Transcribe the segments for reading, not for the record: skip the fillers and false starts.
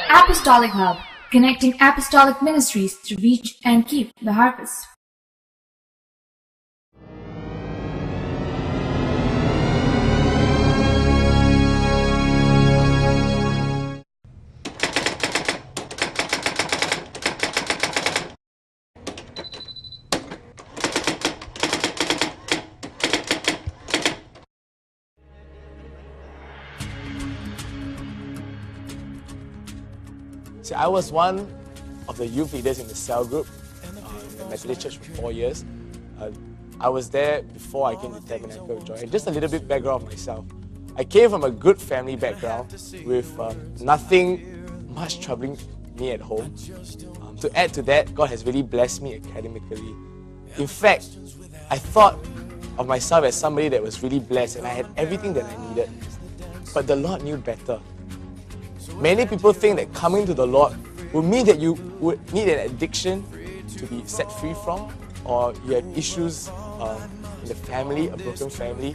Apostolic Hub, connecting apostolic ministries to reach and keep the harvest. See, I was one of the youth leaders in the cell group in the Methodist Church for 4 years. I was there before I came to Tabernacle of Joy. And just a little bit background of myself. I came from a good family background with nothing much troubling me at home. To add to that, God has really blessed me academically. In fact, I thought of myself as somebody that was really blessed and I had everything that I needed. But the Lord knew better. Many people think that coming to the Lord would mean that you would need an addiction to be set free from, or you have issues in the family, a broken family.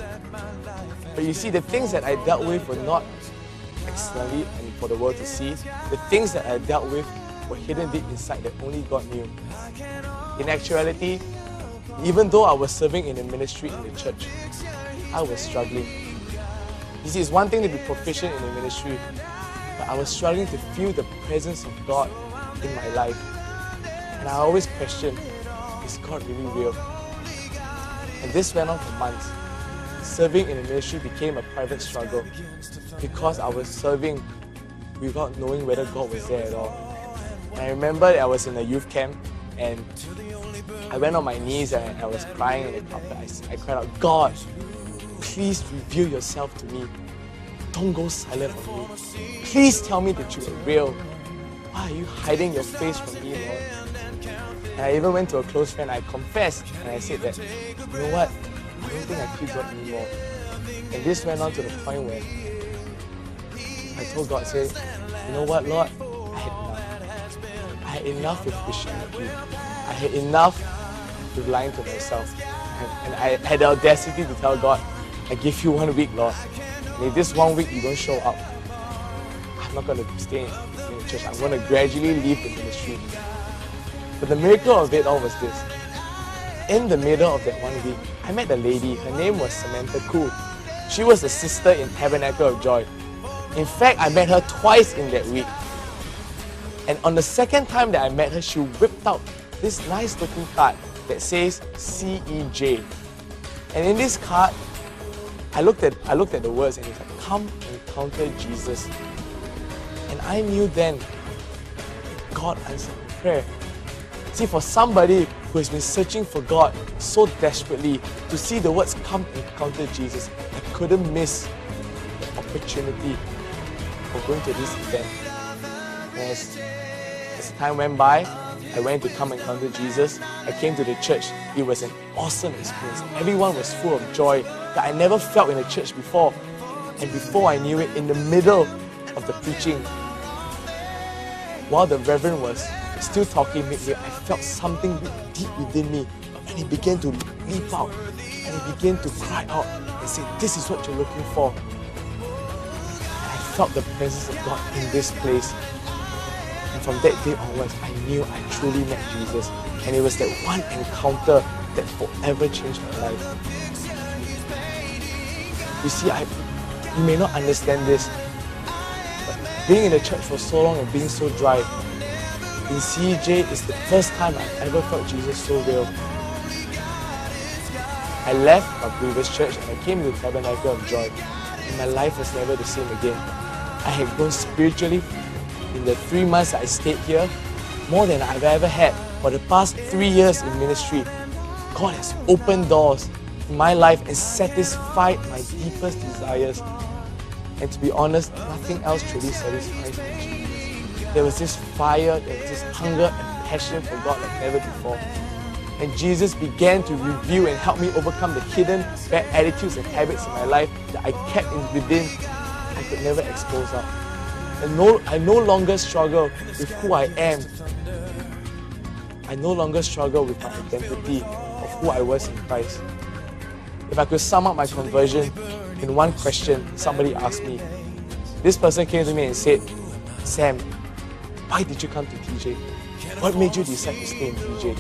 But you see, the things that I dealt with were not externally and for the world to see. The things that I dealt with were hidden deep inside that only God knew. In actuality, even though I was serving in a ministry in the church, I was struggling. You see, it's one thing to be proficient in the ministry, but I was struggling to feel the presence of God in my life. And I always questioned, is God really real? And this went on for months. Serving in the ministry became a private struggle because I was serving without knowing whether God was there at all. And I remember that I was in a youth camp and I went on my knees and I was crying in the carpet. I cried out, God, please reveal yourself to me. Don't go silent on me. Please tell me that you are real. Why are you hiding your face from me, Lord? And I even went to a close friend. I confessed and I said that, you know what? I don't think I feel God anymore. And this went on to the point where I told God, say, you know what, Lord? I had enough. I had enough with Christianity. I had enough with lying to myself. And I had the audacity to tell God, I give you 1 week, Lord. And if this 1 week you don't show up, I'm not going to stay in the church. I'm going to gradually leave the ministry. But the miracle of it all was this. In the middle of that 1 week, I met a lady. Her name was Samantha Koo. She was a sister in Tabernacle of Joy. In fact, I met her twice in that week. And on the second time that I met her, she whipped out this nice looking card that says CEJ. And in this card, I looked at the words and it's like, come encounter Jesus. And I knew then God answered my prayer. See, for somebody who has been searching for God so desperately, to see the words come encounter Jesus, I couldn't miss the opportunity of going to this event. And as time went by, I went to come encounter Jesus. I came to the church. It was an awesome experience. Everyone was full of joy that I never felt in a church before. And before I knew it, in the middle of the preaching, while the Reverend was still talking mid-year, I felt something deep within me. And he began to leap out. And he began to cry out and say, this is what you're looking for. And I felt the presence of God in this place. And from that day onwards, I knew I truly met Jesus. And it was that one encounter that forever changed my life. You see, you may not understand this, but being in the church for so long and being so dry, in CEJ is the first time I've ever felt Jesus so real. I left my previous church and I came to the Tabernacle of Joy, and my life was never the same again. I had grown spiritually in the 3 months I stayed here, more than I've ever had for the past 3 years in ministry. God has opened doors in my life and satisfied my deepest desires. And to be honest, nothing else truly satisfies me. There was this fire, there was this hunger and passion for God like never before. And Jesus began to reveal and help me overcome the hidden bad attitudes and habits in my life that I kept within, I could never expose out. And I no longer struggle with who I am. I no longer struggle with my identity of who I was in Christ. If I could sum up my conversion in one question somebody asked me, this person came to me and said, Sam, why did you come to TJ? What made you decide to stay in TJ?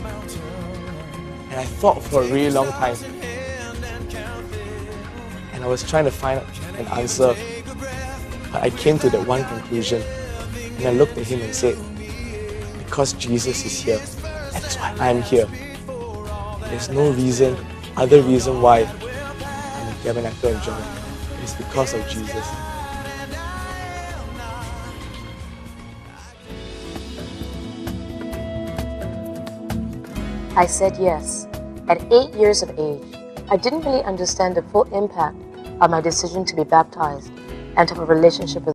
And I thought for a really long time. And I was trying to find an answer. But I came to that one conclusion. And I looked at him and said, because Jesus is here, that's why I'm here. There's no other reason why I'm a Tabernacle of Joy. It's because of Jesus. I said yes. At 8 years of age, I didn't really understand the full impact of my decision to be baptized and to have a relationship with